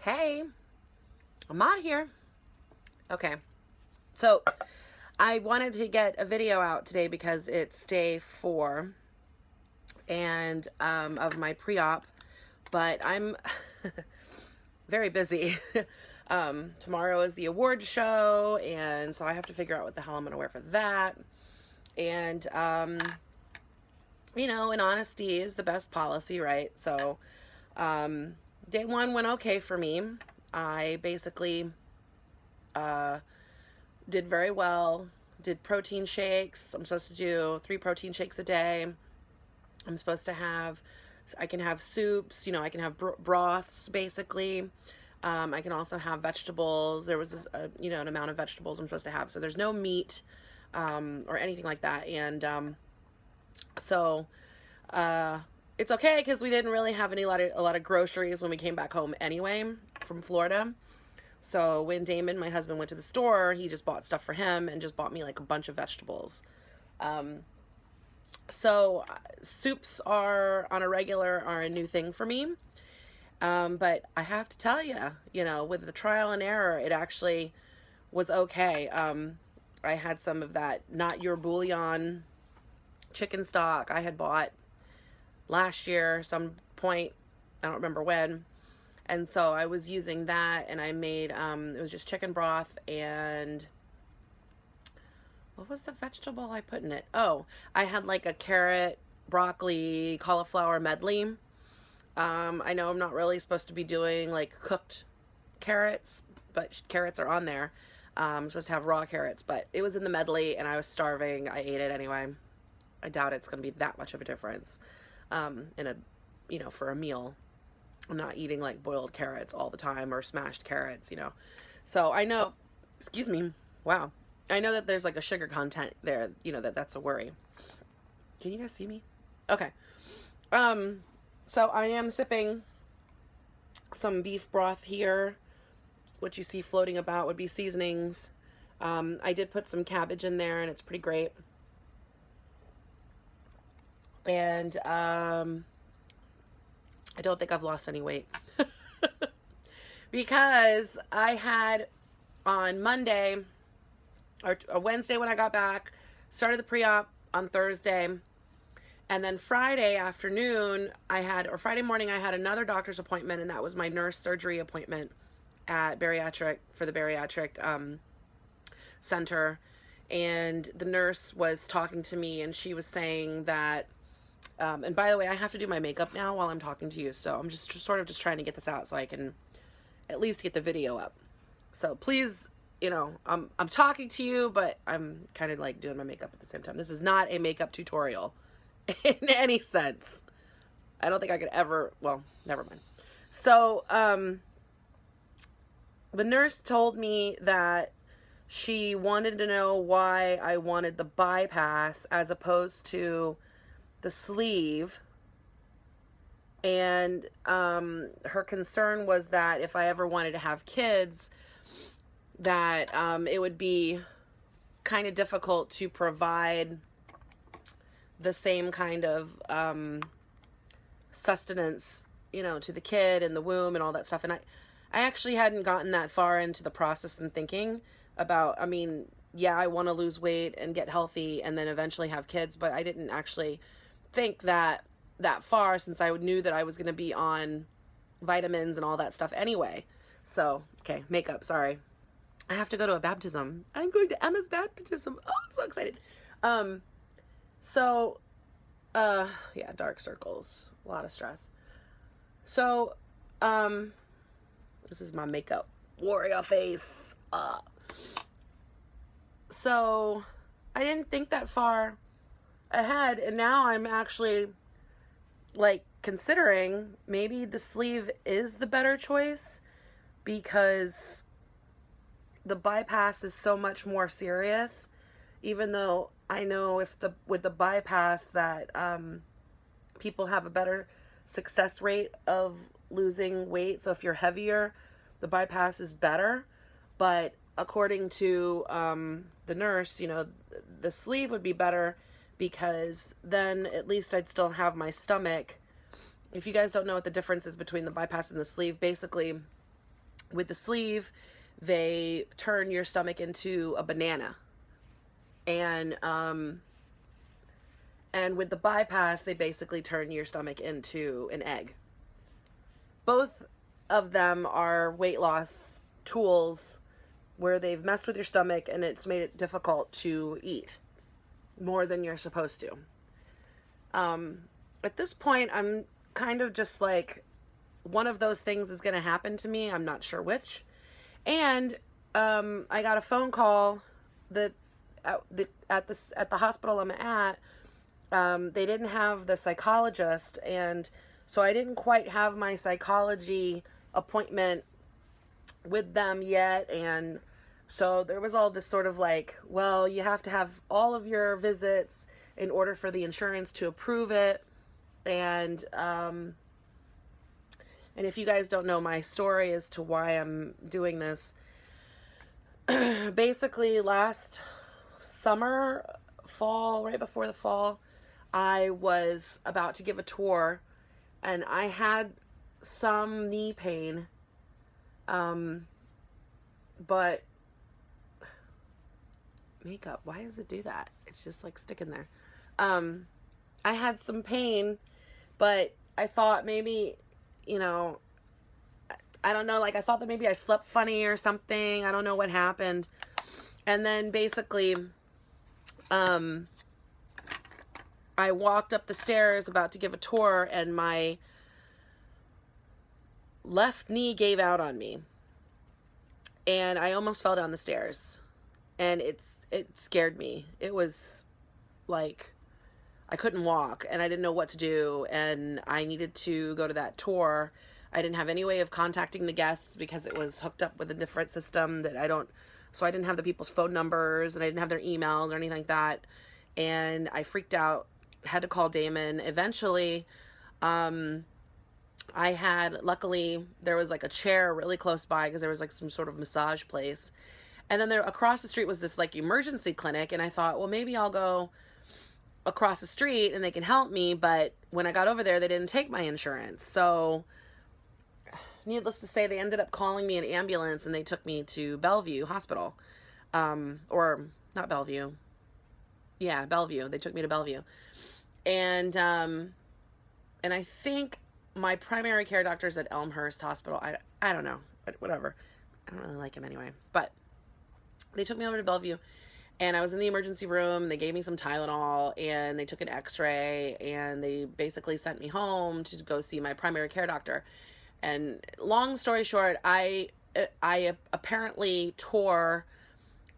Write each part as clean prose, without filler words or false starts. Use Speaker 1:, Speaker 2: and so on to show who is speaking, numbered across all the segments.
Speaker 1: Hey, Amada here. Okay, so I wanted to get a video out today because it's day 4 and of my pre-op, but I'm very busy. Tomorrow is the award show, and so I have to figure out what the hell I'm gonna wear for that. And in honesty is the best policy, right? So day 1 went okay for me. I basically did very well. Did protein shakes. I'm supposed to do 3 protein shakes a day. I'm supposed to have, I can have soups, I can have broths basically. I can also have vegetables. There was this, an amount of vegetables I'm supposed to have. So there's no meat or anything like that. And so it's okay because we didn't really have a lot of groceries when we came back home anyway from Florida. So when Damon, my husband, went to the store, he just bought stuff for him and just bought me like a bunch of vegetables. So soups are a new thing for me. But I have to tell you, with the trial and error, it actually was okay. I had some of that not your bouillon chicken stock I had bought last year, some point, I don't remember when. And so I was using that, and I made, it was just chicken broth, and what was the vegetable I put in it? Oh, I had like a carrot, broccoli, cauliflower medley. I know I'm not really supposed to be doing like cooked carrots, but carrots are on there. I'm supposed to have raw carrots, but it was in the medley, and I was starving. I ate it anyway. I doubt it's going to be that much of a difference for a meal. I'm not eating like boiled carrots all the time or smashed carrots, So I know, excuse me, wow. I know that there's like a sugar content there, that's a worry. Can you guys see me? Okay. So I am sipping some beef broth here. What you see floating about would be seasonings. I did put some cabbage in there, and it's pretty great. And I don't think I've lost any weight because I had on Monday or Wednesday when I got back, started the pre-op on Thursday, and then Friday afternoon Friday morning I had another doctor's appointment, and that was my nurse surgery appointment at the bariatric center. And the nurse was talking to me, and she was saying that and by the way, I have to do my makeup now while I'm talking to you, so I'm just sort of trying to get this out so I can at least get the video up. So please, I'm talking to you, but I'm kind of like doing my makeup at the same time. This is not a makeup tutorial in any sense. I don't think I could ever, well, never mind. So, the nurse told me that she wanted to know why I wanted the bypass as opposed to the sleeve, and her concern was that if I ever wanted to have kids, that it would be kind of difficult to provide the same kind of sustenance, to the kid in the womb and all that stuff. And I actually hadn't gotten that far into the process and thinking about, yeah, I want to lose weight and get healthy and then eventually have kids, but I didn't actually think that far, since I knew that I was going to be on vitamins and all that stuff anyway. So, okay, makeup, sorry. I have to go to a baptism. I'm going to Emma's baptism. Oh, I'm so excited. Yeah, dark circles, a lot of stress. So, this is my makeup warrior face. So, I didn't think that far ahead, and now I'm actually like considering maybe the sleeve is the better choice, because the bypass is so much more serious, even though I know with the bypass that people have a better success rate of losing weight. So if you're heavier, the bypass is better, but according to the nurse, the sleeve would be better, because then at least I'd still have my stomach. If you guys don't know what the difference is between the bypass and the sleeve, basically With the sleeve, they turn your stomach into a banana. And with the bypass, they basically turn your stomach into an egg. Both of them are weight loss tools where they've messed with your stomach and it's made it difficult to eat more than you're supposed to. At this point, I'm kind of just like, one of those things is going to happen to me. I'm not sure which. And I got a phone call that at the hospital I'm at, they didn't have the psychologist, and so I didn't quite have my psychology appointment with them yet. And so there was all this sort of like, well, you have to have all of your visits in order for the insurance to approve it. And if you guys don't know my story as to why I'm doing this, basically last summer, fall, right before the fall, I was about to give a tour and I had some knee pain, but makeup, why does it do that? It's just like sticking there. I had some pain, but I thought maybe, you know, I don't know, like I thought that maybe I slept funny or something. I don't know what happened. And then basically, I walked up the stairs about to give a tour and my left knee gave out on me. And I almost fell down the stairs. And it scared me. It was like I couldn't walk and I didn't know what to do, and I needed to go to that tour. I didn't have any way of contacting the guests because it was hooked up with a different system that so I didn't have the people's phone numbers and I didn't have their emails or anything like that. And I freaked out, had to call Damon. Eventually, luckily there was like a chair really close by because there was like some sort of massage place. And then there across the street was this like emergency clinic, and I thought, well, maybe I'll go across the street and they can help me. But when I got over there, they didn't take my insurance. So needless to say, they ended up calling me an ambulance and they took me to Bellevue Hospital. Or not Bellevue. Yeah, Bellevue. They took me to Bellevue. And I think my primary care doctor's at Elmhurst Hospital. I don't know. Whatever. I don't really like him anyway. But they took me over to Bellevue, and I was in the emergency room. They gave me some Tylenol, and they took an x-ray, and they basically sent me home to go see my primary care doctor. And long story short, I apparently tore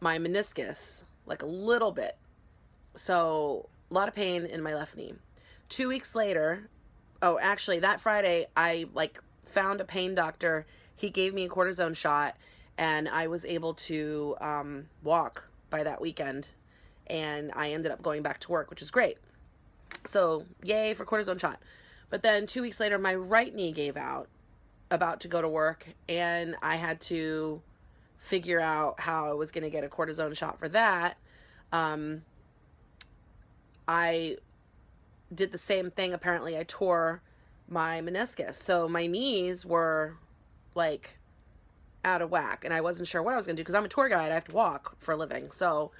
Speaker 1: my meniscus like a little bit. So a lot of pain in my left knee. 2 weeks later, actually that Friday, I found a pain doctor. He gave me a cortisone shot, and I was able to walk by that weekend, and I ended up going back to work, which is great. So yay for cortisone shot. But then 2 weeks later, my right knee gave out about to go to work, and I had to figure out how I was going to get a cortisone shot for that. I did the same thing. Apparently I tore my meniscus. So my knees were like out of whack, and I wasn't sure what I was going to do because I'm a tour guide. I have to walk for a living. So,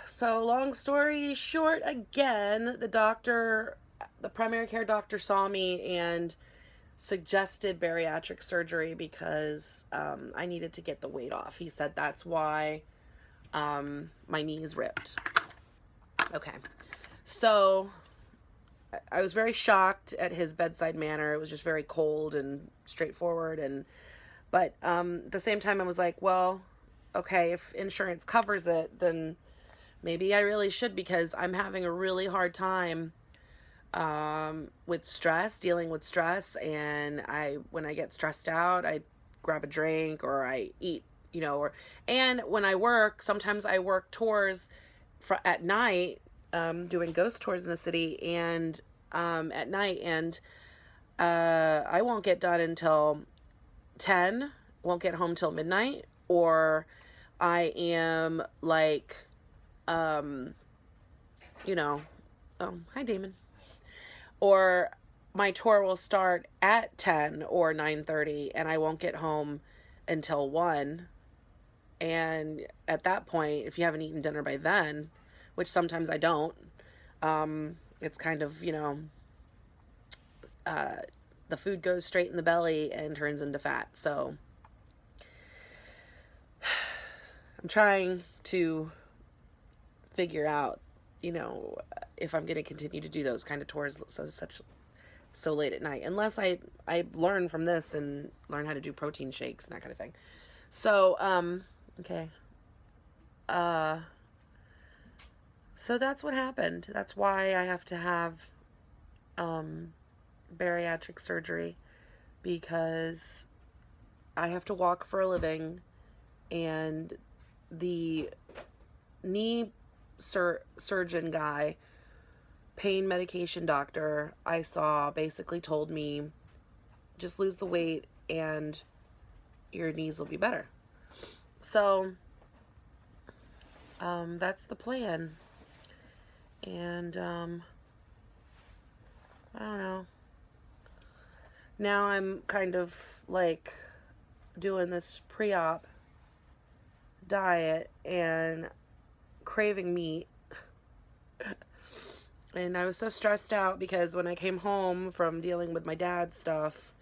Speaker 1: so long story short, again, the primary care doctor saw me and suggested bariatric surgery because I needed to get the weight off. He said that's why my knees ripped. Okay. So I was very shocked at his bedside manner. It was just very cold and straightforward. But at the same time, I was like, well, okay, if insurance covers it, then maybe I really should, because I'm having a really hard time with stress, dealing with stress. And when I get stressed out, I grab a drink or I eat, and when I work, sometimes I work tours at night, doing ghost tours in the city, and at night, and I won't get done until 10, won't get home till midnight, or I am like, oh, hi Damon, or my tour will start at 10 or 9:30, and I won't get home until 1. And at that point, if you haven't eaten dinner by then, which sometimes I don't, it's kind of, uh, the food goes straight in the belly and turns into fat. So I'm trying to figure out, if I'm going to continue to do those kind of tours so late at night, unless I learn from this and learn how to do protein shakes and that kind of thing. So okay. So that's what happened. That's why I have to have bariatric surgery, because I have to walk for a living, and the knee surgeon guy, pain medication doctor I saw, basically told me, just lose the weight and your knees will be better. So that's the plan. And I don't know. Now I'm kind of like doing this pre-op diet and craving meat. And I was so stressed out because when I came home from dealing with my dad's stuff,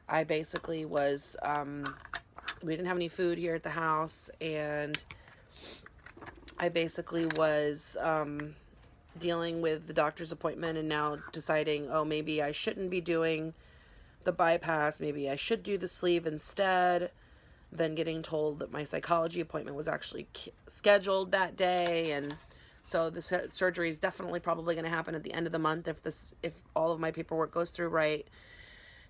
Speaker 1: I basically was, we didn't have any food here at the house, and I basically was dealing with the doctor's appointment and now deciding, oh, maybe I shouldn't be doing the bypass, maybe I should do the sleeve instead. Then getting told that my psychology appointment was actually scheduled that day, and so the surgery is definitely probably going to happen at the end of the month if all of my paperwork goes through right.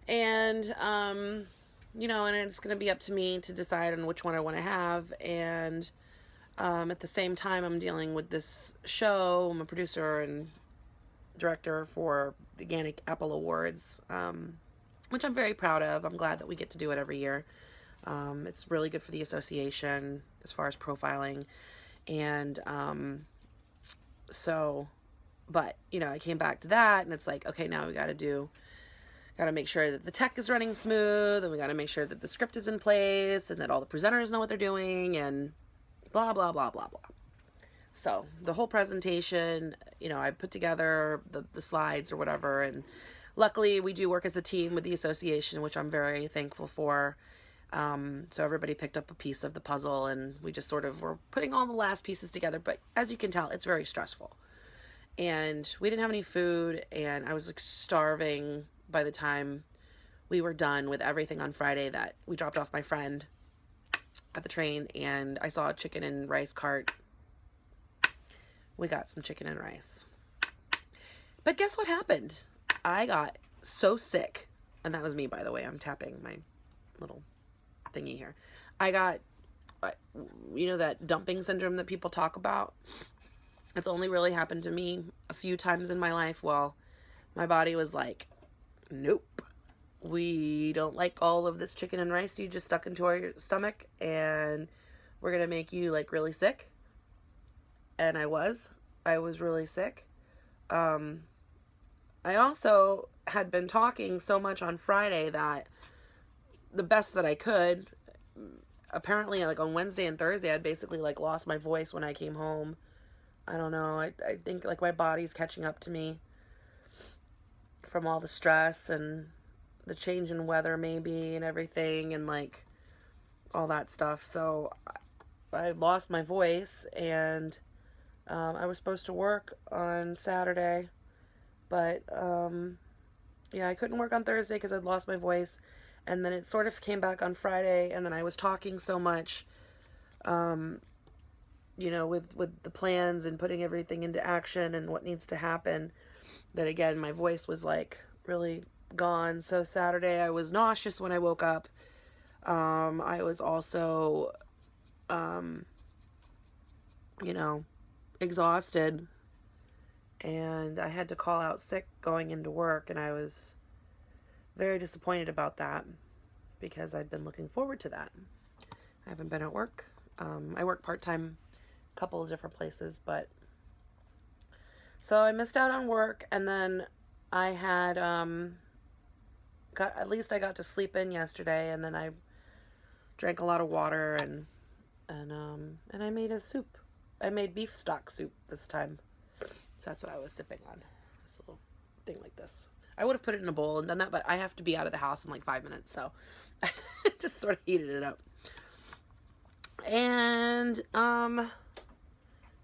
Speaker 1: And and it's going to be up to me to decide on which one I want to have. And at the same time, I'm dealing with this show. I'm a producer and director for the Organic Apple Awards, which I'm very proud of. I'm glad that we get to do it every year. It's really good for the association as far as profiling. And but I came back to that, and it's like, okay, now we got to make sure that the tech is running smooth, and we got to make sure that the script is in place, and that all the presenters know what they're doing, and blah, blah, blah, blah, blah. So the whole presentation, I put together the slides or whatever, and luckily we do work as a team with the association, which I'm very thankful for. So everybody picked up a piece of the puzzle, and we just sort of were putting all the last pieces together. But as you can tell, it's very stressful. And we didn't have any food, and I was like starving by the time we were done with everything on Friday. That we dropped off my friend at the train, and I saw a chicken and rice cart. We got some chicken and rice. But guess what happened? I got so sick, and that was me, by the way. I'm tapping my little thingy here. I got, that dumping syndrome that people talk about. It's only really happened to me a few times in my life. Well, my body was like, nope, we don't like all of this chicken and rice you just stuck into our stomach, and we're gonna make you like really sick. And I was really sick. I also had been talking so much on Friday that the best that I could, apparently like on Wednesday and Thursday, I'd basically like lost my voice when I came home. I don't know. I think like my body's catching up to me from all the stress and the change in weather maybe and everything and like all that stuff. So I lost my voice, and I was supposed to work on Saturday, but I couldn't work on Thursday because I'd lost my voice, and then it sort of came back on Friday, and then I was talking so much, with the plans and putting everything into action and what needs to happen, that again my voice was like really gone. So Saturday I was nauseous when I woke up. I was also exhausted, and I had to call out sick going into work, and I was very disappointed about that because I'd been looking forward to that. I haven't been at work. I work part-time a couple of different places, but so I missed out on work. And then I had at least I got to sleep in yesterday, and then I drank a lot of water, and I made a soup. I made beef stock soup this time. So that's what I was sipping on. This little thing like this. I would have put it in a bowl and done that, but I have to be out of the house in like 5 minutes, so I just sort of heated it up. And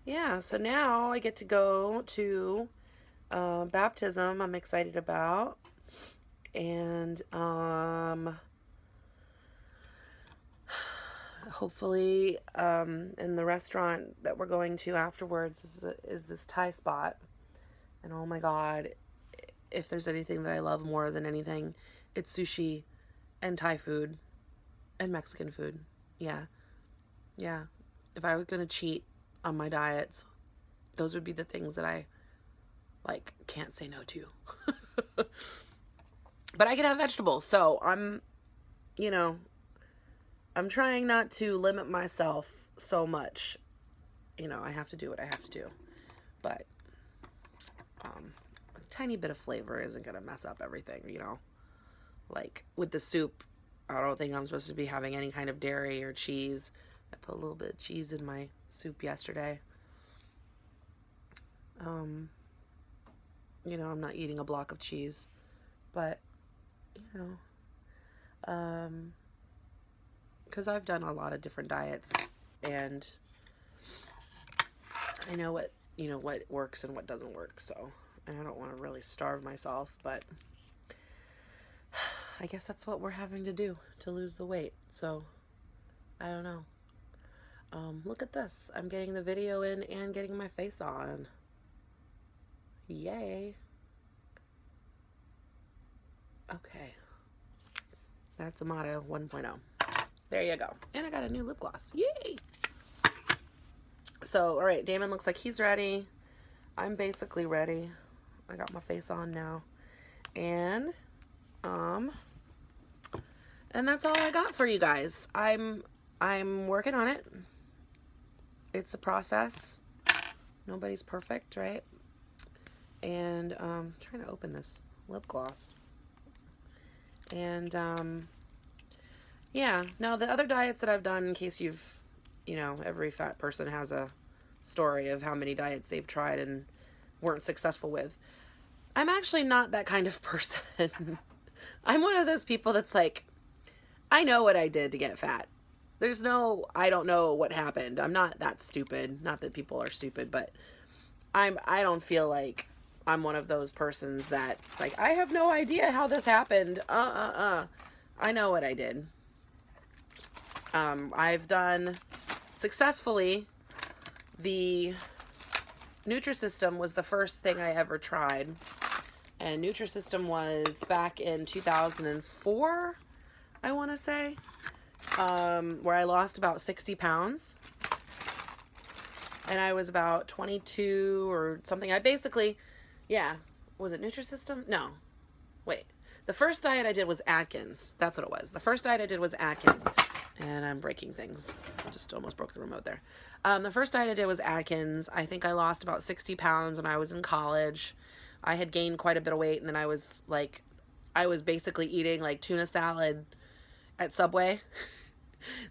Speaker 1: yeah, so now I get to go to baptism. I'm excited about, and hopefully in the restaurant that we're going to afterwards is this Thai spot. And oh my God, if there's anything that I love more than anything, it's sushi and Thai food and Mexican food. Yeah. If I was going to cheat on my diets, those would be the things that I like can't say no to. But I can have vegetables, so I'm trying not to limit myself so much. I have to do what I have to do. But a tiny bit of flavor isn't going to mess up everything, Like with the soup, I don't think I'm supposed to be having any kind of dairy or cheese. I put a little bit of cheese in my soup yesterday. I'm not eating a block of cheese, but, because I've done a lot of different diets, and I know what works and what doesn't work, so, and I don't want to really starve myself, but I guess that's what we're having to do to lose the weight, so, I don't know. Look at this. I'm getting the video in and getting my face on. Yay. Okay. That's Amada 1.0. There you go. And I got a new lip gloss. Yay! So, all right, Damon looks like he's ready. I'm basically ready. I got my face on now. And that's all I got for you guys. I'm working on it. It's a process. Nobody's perfect, right? And I'm trying to open this lip gloss. And yeah, now the other diets that I've done, in case you've, every fat person has a story of how many diets they've tried and weren't successful with. I'm actually not that kind of person. I'm one of those people that's like, I know what I did to get fat. There's no, I don't know what happened. I'm not that stupid. Not that people are stupid, but I don't feel like I'm one of those persons that's like, I have no idea how this happened. I know what I did. I've done successfully. The Nutrisystem was the first thing I ever tried. And Nutrisystem was back in 2004, I want to say, where I lost about 60 pounds. And I was about 22 or something. I basically, was it Nutrisystem? No. Wait. The first diet I did was Atkins. That's what it was. The first diet I did was Atkins. And I'm breaking things. I just almost broke the remote there. The first diet I did was Atkins. I think I lost about 60 pounds when I was in college. I had gained quite a bit of weight, and then I was basically eating like tuna salad at Subway.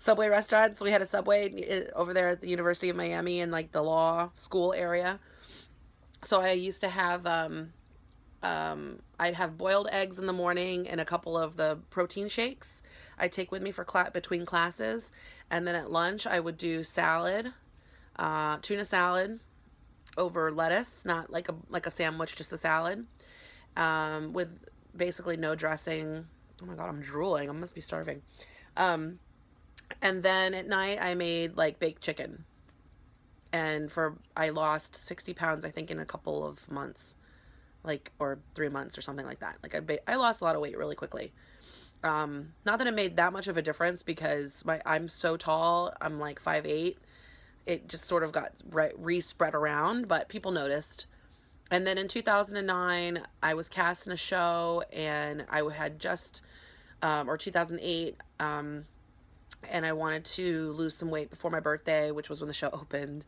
Speaker 1: Subway restaurants. We had a Subway over there at the University of Miami in like the law school area. So I used to have, I'd have boiled eggs in the morning and a couple of the protein shakes I take with me for between classes. And then at lunch I would do salad, tuna salad over lettuce, not like a sandwich, just a salad, with basically no dressing. Oh my God, I'm drooling. I must be starving. And then at night I made like baked chicken. And I lost 60 pounds, I think, in a couple of months, or 3 months or something like that. Like I lost a lot of weight really quickly. Not that it made that much of a difference because I'm so tall. I'm like 5'8". It just sort of got re-spread around, but people noticed. And then in 2009, I was cast in a show, and I had just, or 2008, and I wanted to lose some weight before my birthday, which was when the show opened,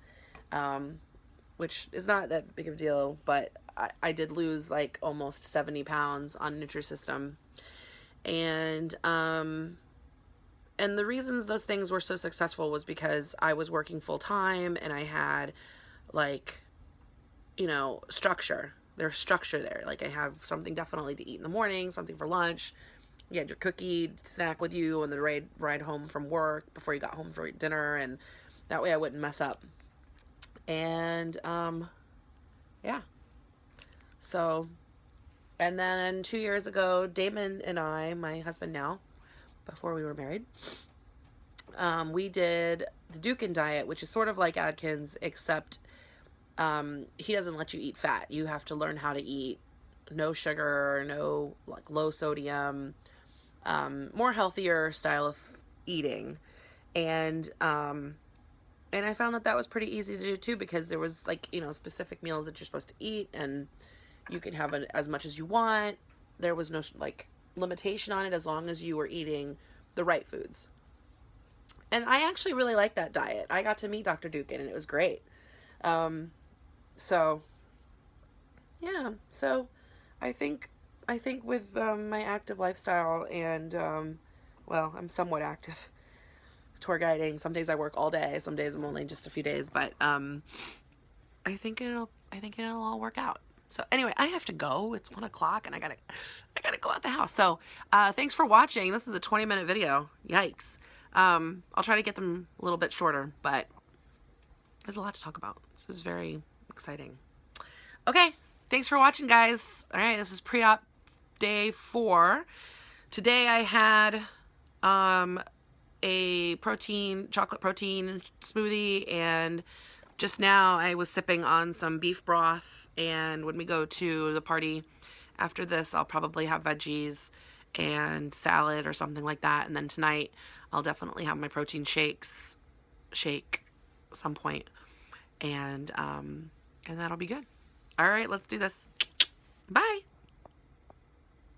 Speaker 1: which is not that big of a deal, but I did lose like almost 70 pounds on Nutrisystem. And the reasons those things were so successful was because I was working full time and I had, like, structure. There's structure there. Like, I have something definitely to eat in the morning, something for lunch. You had your cookie snack with you on the ride home from work before you got home for dinner, and that way I wouldn't mess up. And yeah. So, and then 2 years ago, Damon and I, my husband now, before we were married, we did the Dukin diet, which is sort of like Atkins, except he doesn't let you eat fat. You have to learn how to eat no sugar, no, like, low sodium, more healthier style of eating. And I found that was pretty easy to do too, because there was, like, specific meals that you're supposed to eat, and you can have as much as you want. There was no, like, limitation on it as long as you were eating the right foods. And I actually really liked that diet. I got to meet Dr. Dukin, and it was great. So yeah, so I think with my active lifestyle and well, I'm somewhat active tour guiding. Some days I work all day, some days I'm only just a few days, but I think it'll all work out. So anyway, I have to go. It's 1:00 and I gotta go out the house. So thanks for watching. This is a 20-minute video. Yikes. I'll try to get them a little bit shorter, but there's a lot to talk about. This is very exciting. Okay, thanks for watching, guys. All right, this is pre-op day 4. Today I had a chocolate protein smoothie, and just now I was sipping on some beef broth, and when we go to the party after this, I'll probably have veggies and salad or something like that, and then tonight I'll definitely have my protein shake at some point, and that'll be good. All right, let's do this. Bye.